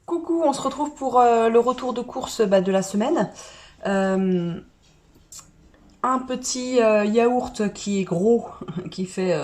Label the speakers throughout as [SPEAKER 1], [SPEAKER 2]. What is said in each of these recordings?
[SPEAKER 1] Coucou, on se retrouve pour le retour de course de la semaine. Euh, un petit yaourt qui est gros, qui fait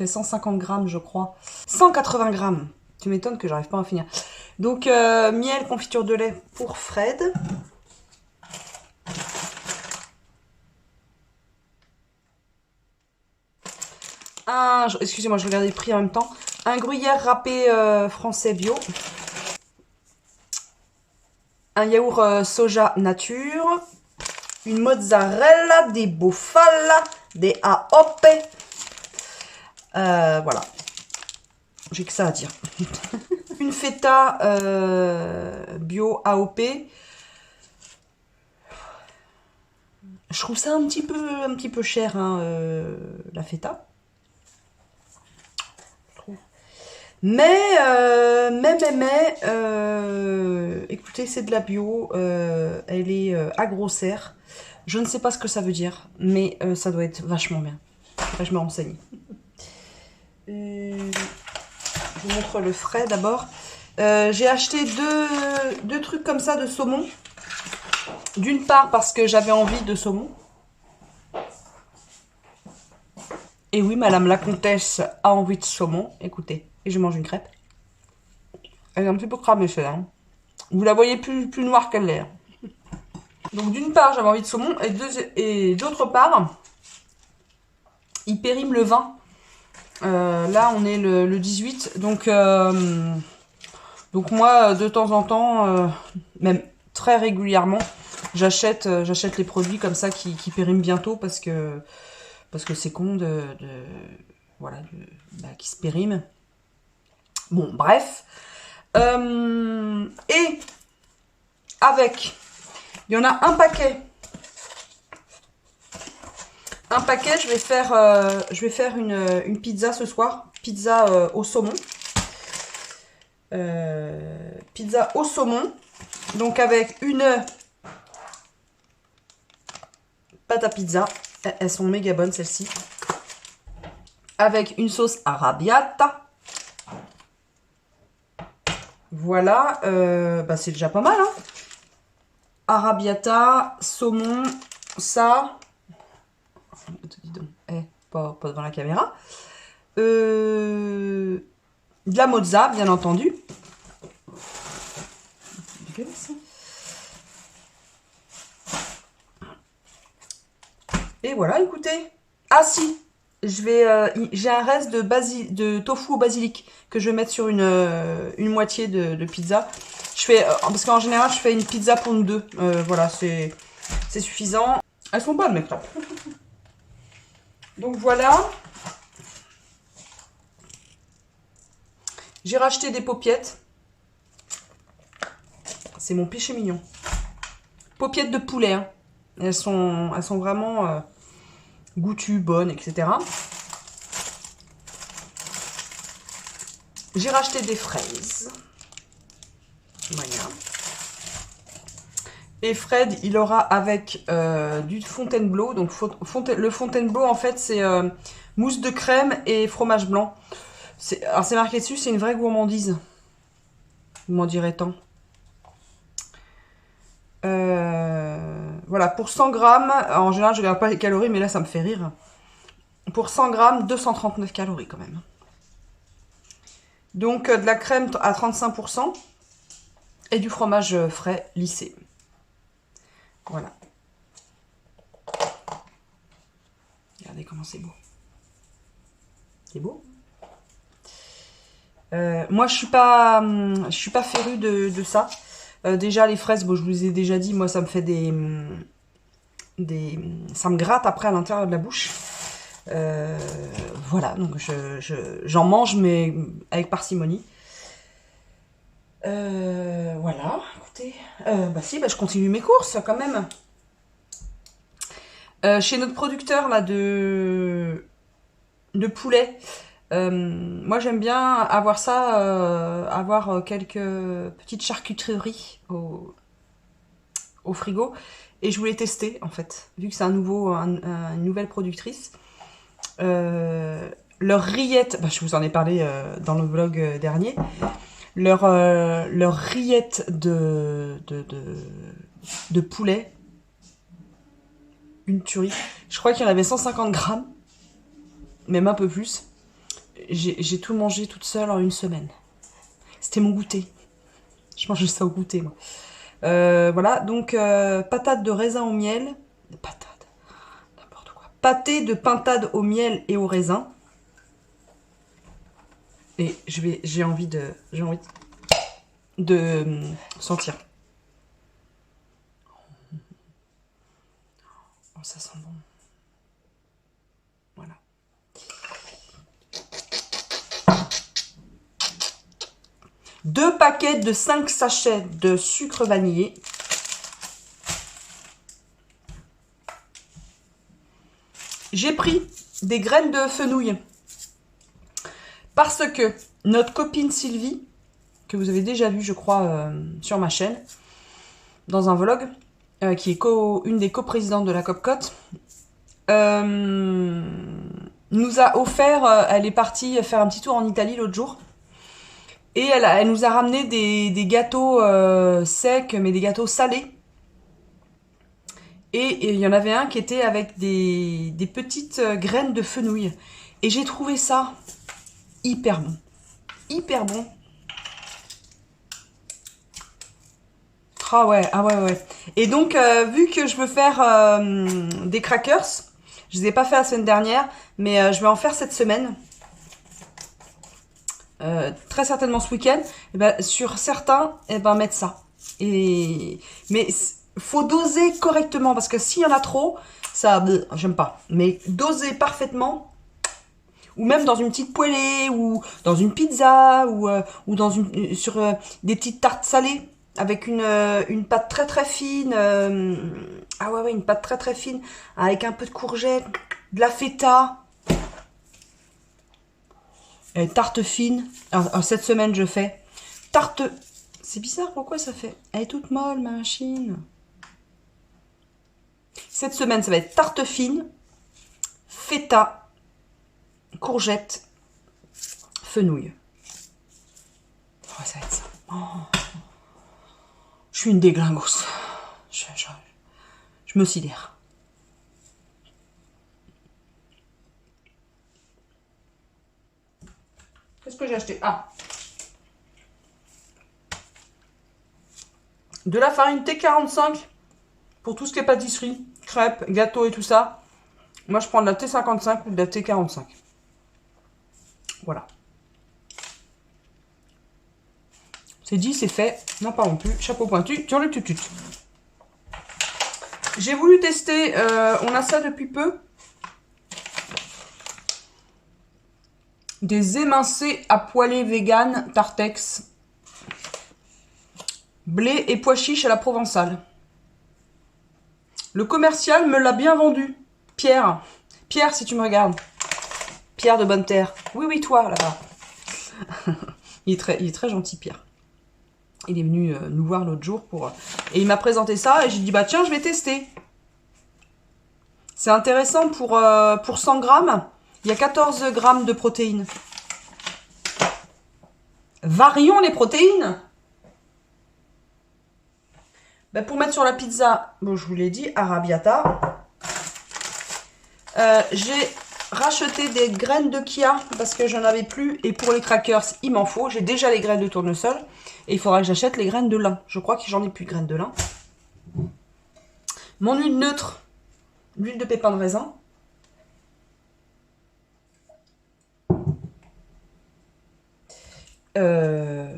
[SPEAKER 1] 150 grammes, je crois. 180 grammes. Tu m'étonnes que j'arrive pas à en finir. Donc, miel, confiture de lait pour Fred. Excusez-moi, je regardais les prix en même temps. Un gruyère râpé français bio. Un yaourt soja nature. Une mozzarella, des bufala, des AOP. Voilà. J'ai que ça à dire. Une feta bio AOP. Je trouve ça un petit peu cher, hein, la feta. Écoutez, c'est de la bio. Elle est à Grosserre. Je ne sais pas ce que ça veut dire, mais ça doit être vachement bien. Après, je me renseigne. Je vous montre le frais d'abord. J'ai acheté deux trucs comme ça de saumon. D'une part parce que j'avais envie de saumon. Et oui, madame la comtesse a envie de saumon. Écoutez, et je mange une crêpe. Elle est un petit peu cramée celle-là. Hein. Vous la voyez plus noire qu'elle l'est. Donc d'une part, j'avais envie de saumon. Et d'autre part, il périme le 20. Là, on est le 18. Donc moi, de temps en temps, même très régulièrement, j'achète les produits comme ça qui périment bientôt parce que c'est con qui se périment. Bon, bref. Et avec, il y en a un paquet. Un paquet, je vais faire une pizza ce soir. Pizza au saumon. Pizza au saumon. Donc avec une pâte à pizza. Elles sont méga bonnes celles-ci. Avec une sauce arrabbiata. Voilà. C'est déjà pas mal. Hein. Arrabbiata, saumon, ça. Dis donc. Pas devant la caméra. De la mozza, bien entendu. Et voilà, écoutez. Ah si, j'ai un reste de tofu au basilic que je vais mettre sur une moitié de pizza. Parce qu'en général, je fais une pizza pour nous deux. Voilà, c'est suffisant. Elles sont bonnes, mes crêpes. Donc voilà. J'ai racheté des paupiettes. C'est mon péché mignon. Paupiettes de poulet. Hein. Elles sont vraiment goûtues, bonnes, etc. J'ai racheté des fraises. Voilà. Et Fred, il aura avec du Fontainebleau. Donc le Fontainebleau, en fait, c'est mousse de crème et fromage blanc. Alors c'est marqué dessus, c'est une vraie gourmandise. Vous m'en direz tant. Voilà, pour 100 grammes, en général, je regarde pas les calories, mais là, ça me fait rire. Pour 100 grammes, 239 calories quand même. Donc, de la crème à 35% et du fromage frais lissé. Voilà. Regardez comment c'est beau. C'est beau. Moi, je suis pas férue de ça. Déjà, les fraises, bon, je vous ai déjà dit, moi, ça me fait ça me gratte après à l'intérieur de la bouche. Voilà, donc j'en mange, mais avec parcimonie. Voilà, écoutez. Je continue mes courses quand même. Chez notre producteur là de poulet, moi j'aime bien avoir ça, avoir quelques petites charcuteries au frigo. Et je voulais tester en fait, vu que c'est une nouvelle productrice. Leur rillettes, je vous en ai parlé dans le vlog dernier. leur rillette de poulet. Une tuerie. Je crois qu'il y en avait 150 grammes. Même un peu plus. J'ai tout mangé toute seule en une semaine. C'était mon goûter. Je mangeais ça au goûter, moi. Voilà, donc patates de raisin au miel. Patates, n'importe quoi. Pâté de pintade au miel et au raisin. Et j'ai envie de sentir. Oh, ça sent bon. Voilà. Deux paquets de 5 sachets de sucre vanillé. J'ai pris des graines de fenouil. Parce que notre copine Sylvie, que vous avez déjà vu, je crois, sur ma chaîne, dans un vlog, qui est une des coprésidentes de la Copcote, nous a offert, elle est partie faire un petit tour en Italie l'autre jour, et elle nous a ramené des gâteaux secs, mais des gâteaux salés. Et il y en avait un qui était avec des petites graines de fenouil. Et j'ai trouvé ça hyper bon. Hyper bon. Ah ouais, ah ouais, ouais. Et donc, vu que je veux faire des crackers, je les ai pas fait la semaine dernière, mais je vais en faire cette semaine. Très certainement ce week-end. Et ben, sur certains, et ben, mettre ça. Mais faut doser correctement, parce que s'il y en a trop, ça, j'aime pas. Mais doser parfaitement, ou même dans une petite poêlée, ou dans une pizza, ou sur des petites tartes salées, avec une pâte très très fine. Ah ouais, une pâte très très fine, avec un peu de courgette, de la feta. Tarte fine. Alors, cette semaine, je fais tarte. C'est bizarre, pourquoi ça fait? Elle est toute molle, ma machine. Cette semaine, ça va être tarte fine, feta, courgette, fenouil. Oh, ça va être ça. Oh. Je suis une déglingos. Je me sidère. Qu'est-ce que j'ai acheté? Ah, de la farine T45 pour tout ce qui est pâtisserie, crêpes, gâteaux et tout ça. Moi, je prends de la T55 ou de la T45. Voilà. C'est dit, c'est fait. N'en parlons plus. Chapeau pointu, sur le tutut. J'ai voulu tester, on a ça depuis peu. Des émincés à poêler vegan Tartex. Blé et pois chiches à la provençale. Le commercial me l'a bien vendu. Pierre. Pierre, si tu me regardes. Pierre de Bonne Terre. Oui, oui, toi, là-bas. il est très gentil, Pierre. Il est venu nous voir l'autre jour et il m'a présenté ça et j'ai dit, bah tiens, je vais tester. C'est intéressant pour 100 grammes. Il y a 14 grammes de protéines. Varions les protéines. Ben pour mettre sur la pizza, bon, je vous l'ai dit, arrabbiata. J'ai racheté des graines de chia parce que j'en avais plus. Et pour les crackers, il m'en faut. J'ai déjà les graines de tournesol. Et il faudra que j'achète les graines de lin. Je crois que j'en ai plus de graines de lin. Mon huile neutre. L'huile de pépins de raisin.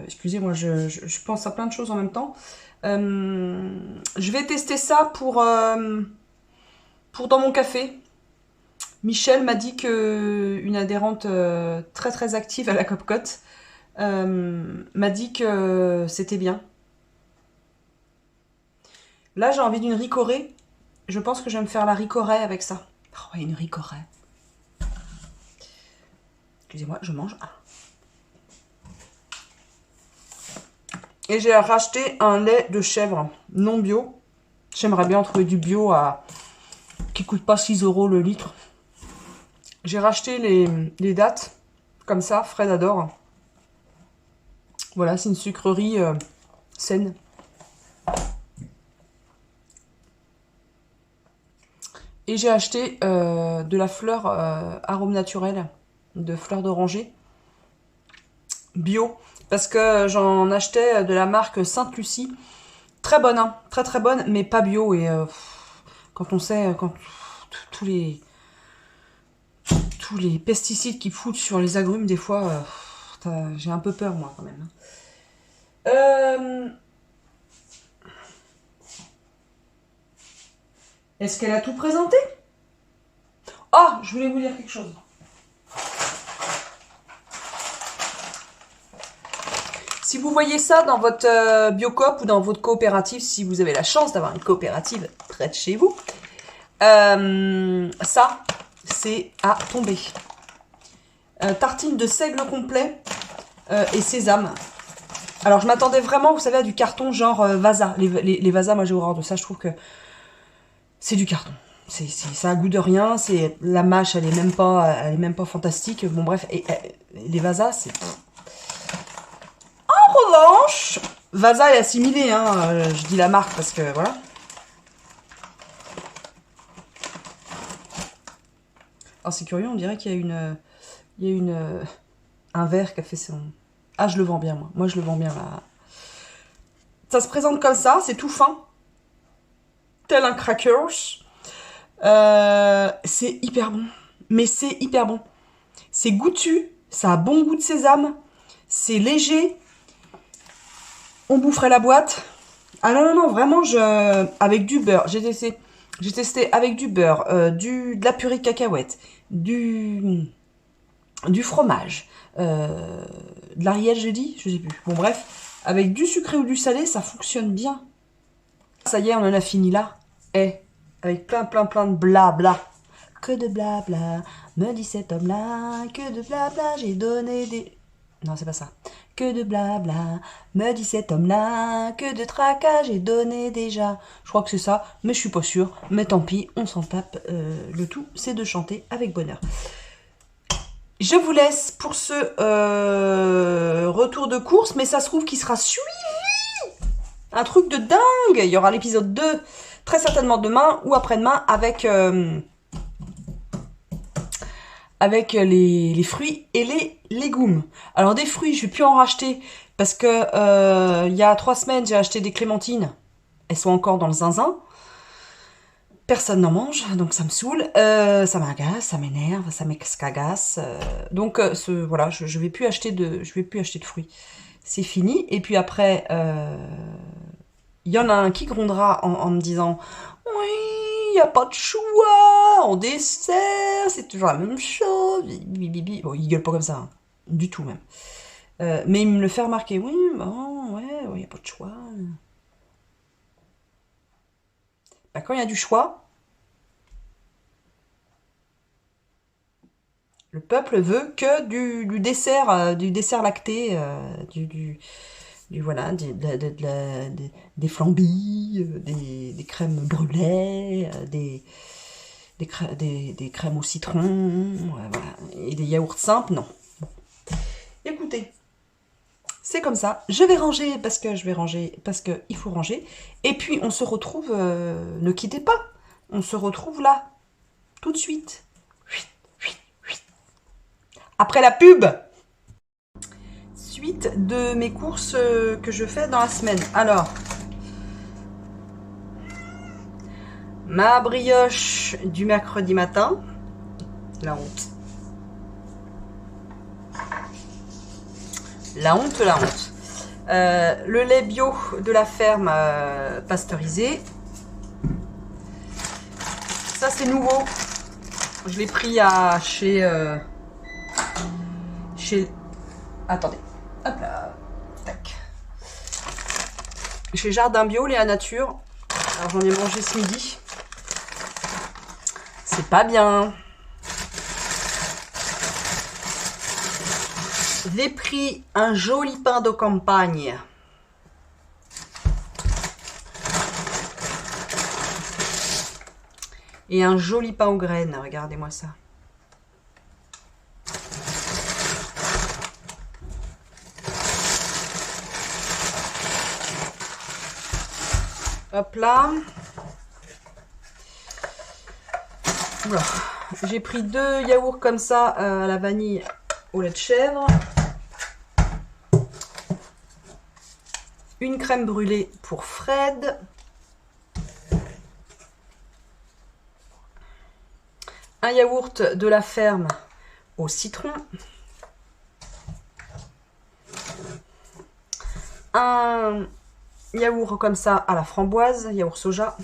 [SPEAKER 1] Excusez-moi, je pense à plein de choses en même temps. Je vais tester ça pour dans mon café. Michel m'a dit que une adhérente très très active à la Copcote m'a dit que c'était bien. Là, j'ai envie d'une ricorée. Je pense que je vais me faire la ricorée avec ça. Oh, une ricorée. Excusez-moi, je mange. Et j'ai racheté un lait de chèvre non bio. J'aimerais bien trouver du bio qui coûte pas 6 € le litre. J'ai racheté les dattes, comme ça, Fred adore. Voilà, c'est une sucrerie saine. Et j'ai acheté de la fleur arôme naturel, de fleurs d'oranger, bio, parce que j'en achetais de la marque Sainte-Lucie. Très bonne, hein, très très bonne, mais pas bio. Et quand on sait, quand tous les pesticides qu'ils foutent sur les agrumes, des fois, j'ai un peu peur, moi, quand même. Est-ce qu'elle a tout présenté? Ah, je voulais vous dire quelque chose. Si vous voyez ça dans votre biocoop ou dans votre coopérative, si vous avez la chance d'avoir une coopérative près de chez vous, ça, c'est à tomber. Tartine de seigle complet et sésame. Alors, je m'attendais vraiment, vous savez, à du carton genre Vasa. Les Vasa, moi j'ai horreur de ça, je trouve que c'est du carton. Ça a goût de rien, la mâche, elle est même pas fantastique. Bon bref, les Vasa, c'est... En revanche, Vasa est assimilé, hein, je dis la marque parce que voilà. Alors c'est curieux, on dirait qu'il y a un verre qui a fait son... Ah, je le vends bien, moi. Moi, je le vends bien, là. Ça se présente comme ça, c'est tout fin. Tel un crackers. C'est hyper bon. Mais c'est hyper bon. C'est goûtu, ça a bon goût de sésame. C'est léger. On boufferait la boîte. Ah non, non, non, vraiment, avec du beurre. J'ai testé avec du beurre, de la purée de cacahuètes, du fromage, de l'Ariel, j'ai dit, je sais plus. Bon, bref, avec du sucré ou du salé, ça fonctionne bien. Ça y est, on en a fini là. Avec plein de blabla. Que de blabla, me dit cet homme-là. Que de blabla, j'ai donné des... Non, c'est pas ça. Que de blabla, me dit cet homme-là. Que de tracas, j'ai donné déjà. Je crois que c'est ça, mais je suis pas sûre. Mais tant pis, on s'en tape. Le tout, c'est de chanter avec bonheur. Je vous laisse pour ce retour de course, mais ça se trouve qu'il sera suivi. Un truc de dingue. Il y aura l'épisode 2 très certainement demain ou après-demain avec les fruits et les légumes. Alors des fruits, je vais plus en racheter parce que il y a 3 semaines, j'ai acheté des clémentines. Elles sont encore dans le zinzin. Personne n'en mange, donc ça me saoule. Ça m'agace, ça m'énerve, ça m'escagasse. Donc voilà, je vais plus acheter de fruits. C'est fini. Et puis après, il y en a un qui grondera en me disant oui, il n'y a pas de choix en dessert, c'est toujours la même chose. Bon, il gueule pas comme ça, hein. Du tout même. Mais il me le fait remarquer. Oui, bon, ouais, il n'y a pas de choix. Bah, quand il y a du choix, le peuple veut que du dessert lacté, voilà, des flambis, des crèmes brûlées, des crèmes au citron, voilà. Et des yaourts simples, non. Bon. Écoutez, c'est comme ça. Je vais ranger parce qu'il faut ranger. Et puis on se retrouve, ne quittez pas. On se retrouve là, tout de suite. Après la pub. Suite de mes courses que je fais dans la semaine. Alors, ma brioche du mercredi matin. La honte. La honte, la honte. Le lait bio de la ferme pasteurisé. Ça, c'est nouveau. Je l'ai pris chez... Attendez. Hop là. Tac. Chez Jardin Bio, Léa Nature. Alors, j'en ai mangé ce midi. C'est pas bien. J'ai pris un joli pain de campagne. Et un joli pain aux graines. Regardez-moi ça. Hop là. J'ai pris 2 yaourts comme ça à la vanille au lait de chèvre. Une crème brûlée pour Fred. Un yaourt de la ferme au citron. Un yaourt comme ça à la framboise, yaourt soja.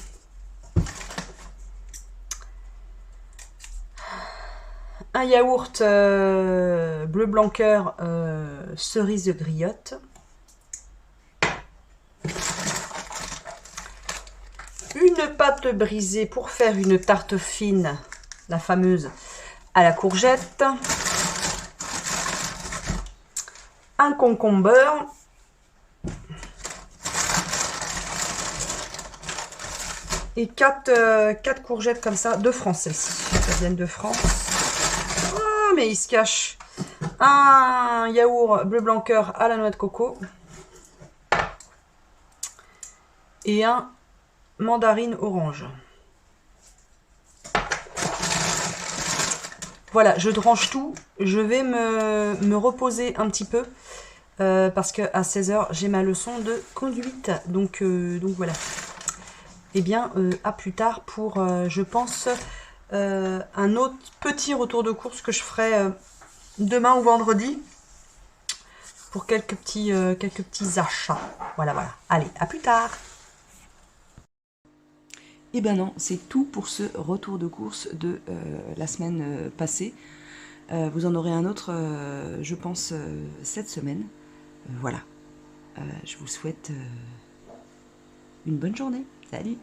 [SPEAKER 1] Un yaourt bleu blanc cœur cerise de griotte. Une pâte brisée pour faire une tarte fine, la fameuse à la courgette. Un concombre. Et 4 courgettes comme ça, de France celles-ci. Elles viennent de France. Oh, mais il se cache. Un yaourt bleu blanc cœur à la noix de coco. Et un mandarine orange. Voilà, je range tout. Je vais me reposer un petit peu. Parce qu'à 16 h, j'ai ma leçon de conduite. Donc voilà. Eh bien, à plus tard pour, je pense, un autre petit retour de course que je ferai demain ou vendredi pour quelques petits achats. Voilà, voilà. Allez, à plus tard.
[SPEAKER 2] Et ben non, c'est tout pour ce retour de course de la semaine passée. Vous en aurez un autre, je pense, cette semaine. Voilà. Je vous souhaite une bonne journée. Salut!